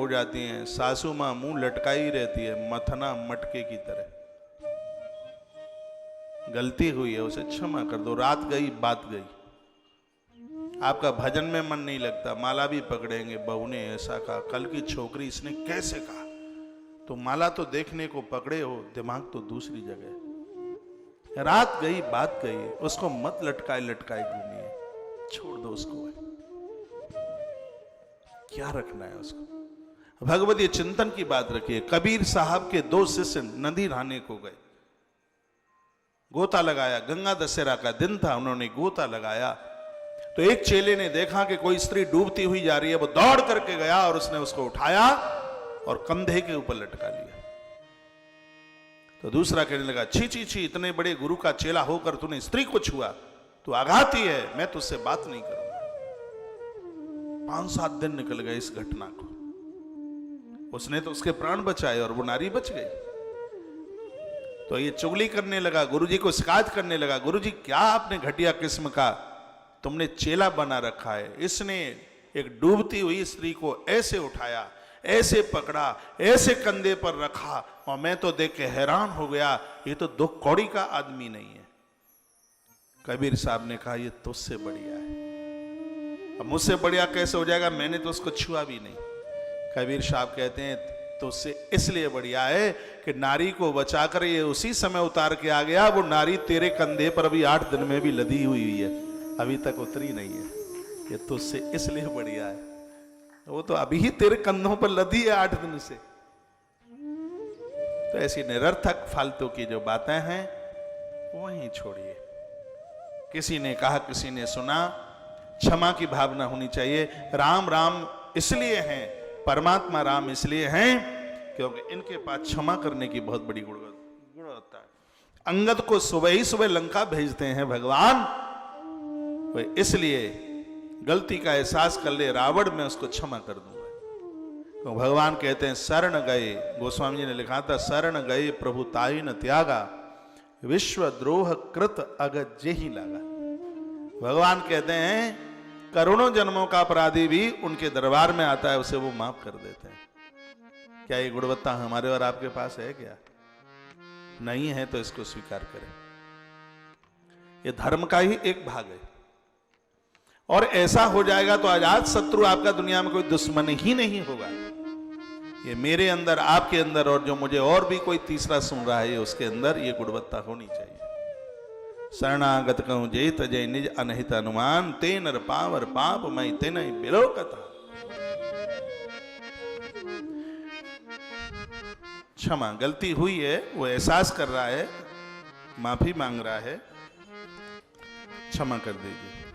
हो जाती हैं, सासू माँ मुंह लटकाई रहती है मथना मटके की तरह। गलती हुई है, उसे क्षमा कर दो। रात गई बात गई, आपका भजन में मन नहीं लगता, माला भी पकड़ेंगे, बहू ने ऐसा कहा, कल की छोकरी इसने कैसे कहा, तो माला तो देखने को पकड़े हो, दिमाग तो दूसरी जगह। रात गई बात गई, उसको मत लटकाए लटकाए घूमिए, छोड़ दो उसको। क्या रखना है उसको। भगवती चिंतन की बात रखिए। कबीर साहब के 2 शिष्य नदी नहाने को गए, गोता लगाया, गंगा दशहरा का दिन था, उन्होंने गोता लगाया तो एक चेले ने देखा कि कोई स्त्री डूबती हुई जा रही है, वो दौड़ करके गया और उसने उसको उठाया और कंधे के ऊपर लटका लिया। तो दूसरा कहने लगा, छी छी छी, इतने बड़े गुरु का चेला होकर तूने स्त्री को छुआ, तू आघाती है, मैं तुझसे बात नहीं करूंगा। 5-7 दिन निकल गए इस घटना को, उसने तो उसके प्राण बचाए और वो नारी बच गई। तो ये चुगली करने लगा, गुरुजी को शिकायत करने लगा, गुरुजी क्या आपने घटिया किस्म का तुमने चेला बना रखा है, इसने एक डूबती हुई स्त्री को ऐसे उठाया, ऐसे पकड़ा, ऐसे कंधे पर रखा, और मैं तो देख के हैरान हो गया, ये तो 2 कौड़ी का आदमी नहीं है। कबीर साहब ने कहा, ये तुझसे बढ़िया है। अब मुझसे बढ़िया कैसे हो जाएगा, मैंने तो उसको छुआ भी नहीं। कबीर साहब कहते हैं, तुझसे इसलिए बढ़िया है कि नारी को बचाकर ये उसी समय उतार के आ गया, वो नारी तेरे कंधे पर अभी 8 दिन में भी लदी हुई है, अभी तक उतरी नहीं है। ये तुझसे इसलिए बढ़िया है, वो तो अभी ही तेरे कंधों पर लदी है 8 दिन से। तो ऐसी निरर्थक फालतू की जो बातें हैं वहीं छोड़िए। किसी ने कहा, किसी ने सुना, क्षमा की भावना होनी चाहिए। राम राम इसलिए हैं, परमात्मा राम इसलिए हैं क्योंकि इनके पास क्षमा करने की बहुत बड़ी गुणवत्ता है। अंगद को सुबह ही सुबह लंका भेजते हैं भगवान, वे इसलिए गलती का एहसास कर ले, रावण मैं उसको क्षमा कर दूंगा। तो भगवान कहते हैं, शरण गए, गोस्वामी जी ने लिखा था, शरण गए प्रभु ताई न त्यागा, विश्व द्रोह कृत अगत जेहि लागा। भगवान कहते हैं, करोड़ों जन्मों का अपराधी भी उनके दरबार में आता है, उसे वो माफ कर देते हैं। क्या ये गुणवत्ता हमारे और आपके पास है क्या? नहीं है तो इसको स्वीकार करें। ये धर्म का ही एक भाग है, और ऐसा हो जाएगा तो अजात शत्रु आपका दुनिया में कोई दुश्मन ही नहीं होगा। ये मेरे अंदर, आपके अंदर, और जो मुझे और भी कोई तीसरा सुन रहा है उसके अंदर ये गुणवत्ता होनी चाहिए। शरणागत कहूं जय तजय निज अनहित अनुमान, ते नर पावर पाप मई ते नहीं बिलो कथा। क्षमा, गलती हुई है, वो एहसास कर रहा है, माफी मांग रहा है, क्षमा कर दीजिए।